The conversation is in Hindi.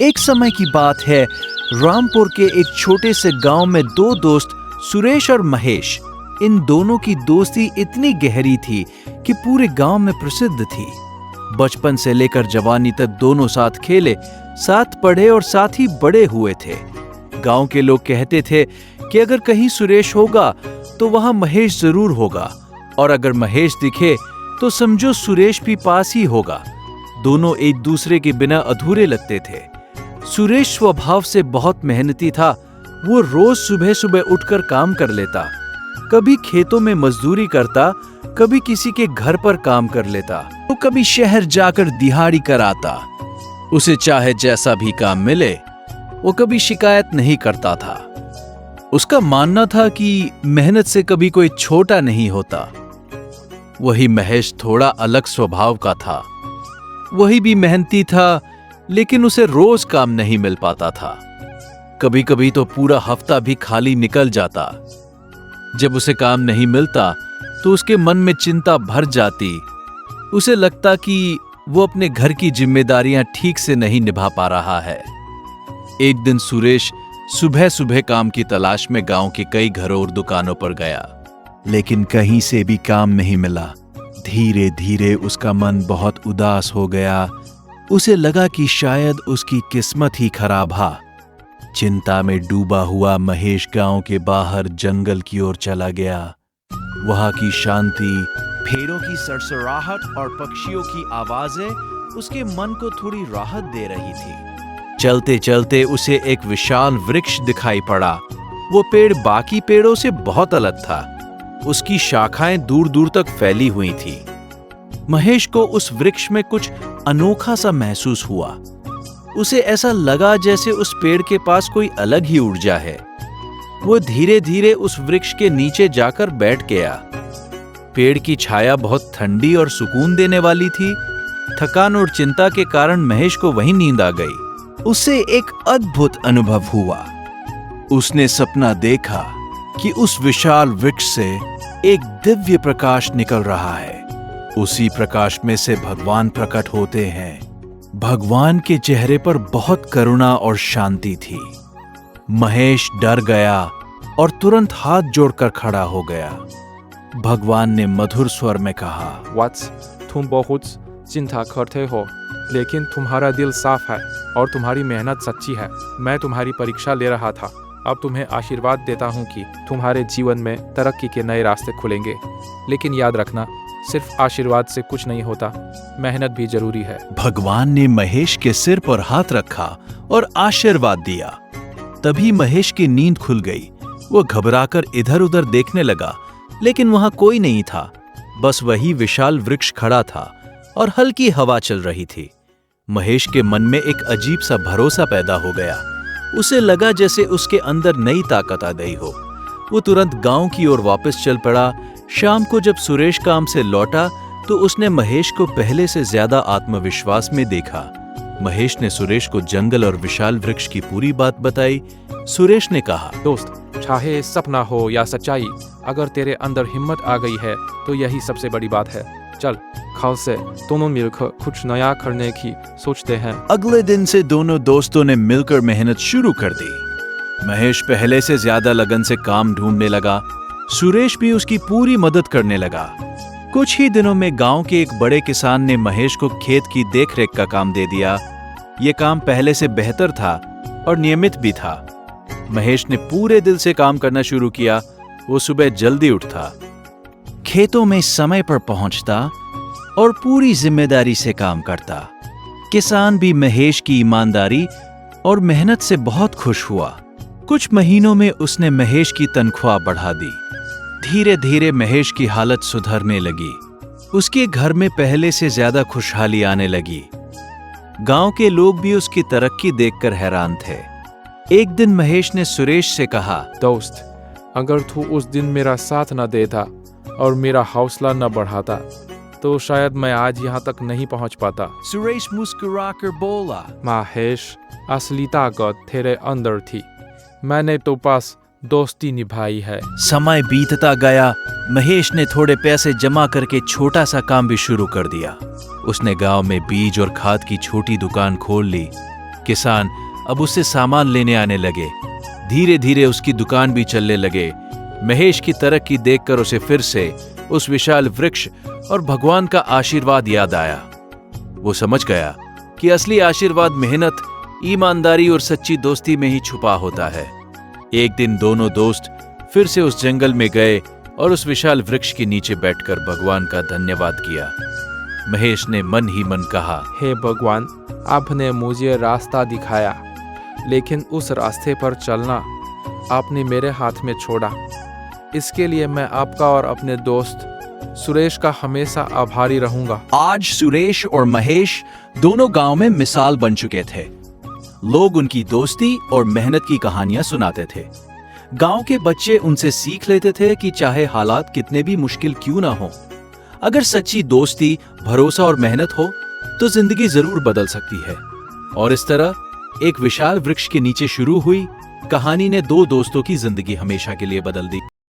एक समय की बात है, रामपुर के एक छोटे से गांव में दो दोस्त सुरेश और महेश। इन दोनों की दोस्ती इतनी गहरी थी कि पूरे गांव में प्रसिद्ध थी। बचपन से लेकर जवानी तक दोनों साथ खेले, साथ पढ़े और साथ ही बड़े हुए थे। गांव के लोग कहते थे कि अगर कहीं सुरेश होगा तो वहां महेश जरूर होगा, और अगर महेश दिखे तो समझो सुरेश भी पास ही होगा। दोनों एक दूसरे के बिना अधूरे लगते थे। सुरेश स्वभाव से बहुत मेहनती था। वो रोज सुबह सुबह उठकर काम कर लेता, कभी खेतों में मजदूरी करता, कभी किसी के घर पर काम कर लेता, तो कभी शहर जाकर दिहाड़ी कराता। उसे चाहे जैसा भी काम मिले, वो कभी शिकायत नहीं करता था। उसका मानना था कि मेहनत से कभी कोई छोटा नहीं होता। वही महेश थोड़ा अलग स्वभाव का था। वही भी मेहनती था, लेकिन उसे रोज काम नहीं मिल पाता था। कभी कभी तो पूरा हफ्ता भी खाली निकल जाता। जब उसे काम नहीं मिलता तो उसके मन में चिंता भर जाती। उसे लगता कि वो अपने घर की जिम्मेदारियां ठीक से नहीं निभा पा रहा है। एक दिन सुरेश सुबह सुबह काम की तलाश में गांव के कई घरों और दुकानों पर गया, लेकिन कहीं से भी काम नहीं मिला। धीरे धीरे उसका मन बहुत उदास हो गया। उसे लगा कि शायद उसकी किस्मत ही खराब है। चिंता में डूबा हुआ महेश गांव के बाहर जंगल की ओर चला गया। वहां की शांति, भेड़ों की सरसराहट और पक्षियों की आवाजें उसके मन को थोड़ी राहत दे रही थी। चलते चलते उसे एक विशाल वृक्ष दिखाई पड़ा। वो पेड़ बाकी पेड़ों से बहुत अलग था। उसकी शाखाएं दूर दूर तक फैली हुई थी। महेश को उस वृक्ष में कुछ अनोखा सा महसूस हुआ। उसे ऐसा लगा जैसे उस पेड़ के पास कोई अलग ही ऊर्जा है। वो धीरे धीरे उस वृक्ष के नीचे जाकर बैठ गया। पेड़ की छाया बहुत ठंडी और सुकून देने वाली थी। थकान और चिंता के कारण महेश को वहीं नींद आ गई। उसे एक अद्भुत अनुभव हुआ। उसने सपना देखा कि उस विशाल वृक्ष से एक दिव्य प्रकाश निकल रहा है। उसी प्रकाश में से भगवान प्रकट होते हैं। भगवान के चेहरे पर बहुत करुणा और शांति थी। महेश डर गया और तुरंत हाथ जोड़कर खड़ा हो गया। भगवान ने मधुर स्वर में कहा, वत्स, तुम बहुत चिंता करते हो, लेकिन तुम्हारा दिल साफ है और तुम्हारी मेहनत सच्ची है। मैं तुम्हारी परीक्षा ले रहा था। अब तुम्हें आशीर्वाद देता हूँ कि तुम्हारे जीवन में तरक्की के नए रास्ते खुलेंगे। लेकिन याद रखना, सिर्फ आशीर्वाद से कुछ नहीं होता, मेहनत भी जरूरी है। भगवान ने महेश के सिर पर हाथ रखा और आशीर्वाद दिया। तभी महेश की नींद खुल गई। वो घबराकर इधर उधर देखने लगा, लेकिन वहां कोई नहीं था। बस वही विशाल वृक्ष खड़ा था और हल्की हवा चल रही थी। महेश के मन में एक अजीब सा भरोसा पैदा हो गया। उसे लगा जैसे उसके अंदर नई ताकत आ गई हो। वो तुरंत गांव की ओर वापस चल पड़ा। शाम को जब सुरेश काम से लौटा तो उसने महेश को पहले से ज्यादा आत्मविश्वास में देखा। महेश ने सुरेश को जंगल और विशाल वृक्ष की पूरी बात बताई। सुरेश ने कहा, दोस्त, चाहे सपना हो या सच्चाई, अगर तेरे अंदर हिम्मत आ गई है तो यही सबसे बड़ी बात है। चल, कल से दोनों मिलकर कुछ नया करने की सोचते हैं। अगले दिन से दोनों दोस्तों ने मिलकर मेहनत शुरू कर दी। महेश पहले से ज्यादा लगन से काम ढूंढने लगा। सुरेश भी उसकी पूरी मदद करने लगा। कुछ ही दिनों में गांव के एक बड़े किसान ने महेश को खेत की देखरेख का काम दे दिया। यह काम पहले से बेहतर था और नियमित भी था। महेश ने पूरे दिल से काम करना शुरू किया। वो सुबह जल्दी उठता, खेतों में समय पर पहुंचता और पूरी जिम्मेदारी से काम करता। किसान भी महेश की ईमानदारी और मेहनत से बहुत खुश हुआ। कुछ महीनों में उसने महेश की तनख्वाह बढ़ा दी। धीरे धीरे महेश की हालत सुधरने लगी। उसके घर में पहले से ज्यादा खुशहाली आने लगी। गांव के लोग भी उसकी तरक्की देखकर हैरान थे। एक दिन महेश ने सुरेश से कहा, दोस्त, अगर तू उस दिन मेरा साथ न देता और मेरा हौसला न बढ़ाता तो शायद मैं आज यहाँ तक नहीं पहुँच पाता। सुरेश मुस्कुराकर बोला, महेश, असली ताकत तेरे अंदर थी। मैंने तो पास दोस्ती निभाई है। समय बीतता गया। महेश ने थोड़े पैसे जमा करके छोटा सा काम भी शुरू कर दिया। उसने गांव में बीज और खाद की छोटी दुकान खोल ली। किसान अब उससे सामान लेने आने लगे। धीरे धीरे उसकी दुकान भी चलने लगे। महेश की तरक्की देखकर उसे फिर से उस विशाल वृक्ष और भगवान का आशीर्वाद याद आया। वो समझ गया कि असली आशीर्वाद मेहनत, ईमानदारी और सच्ची दोस्ती में ही छुपा होता है। एक दिन दोनों दोस्त फिर से उस जंगल में गए और उस विशाल वृक्ष के नीचे बैठकर भगवान का धन्यवाद किया। महेश ने मन ही मन कहा, हे भगवान, आपने मुझे रास्ता दिखाया, लेकिन उस रास्ते पर चलना आपने मेरे हाथ में छोड़ा। इसके लिए मैं आपका और अपने दोस्त सुरेश का हमेशा आभारी रहूंगा। आज सुरेश और महेश दोनों गांव में मिसाल बन चुके थे। लोग उनकी दोस्ती और मेहनत की कहानियां सुनाते थे। गांव के बच्चे उनसे सीख लेते थे कि चाहे हालात कितने भी मुश्किल क्यों ना हो, अगर सच्ची दोस्ती, भरोसा और मेहनत हो तो जिंदगी जरूर बदल सकती है। और इस तरह एक विशाल वृक्ष के नीचे शुरू हुई कहानी ने दो दोस्तों की जिंदगी हमेशा के लिए बदल दी।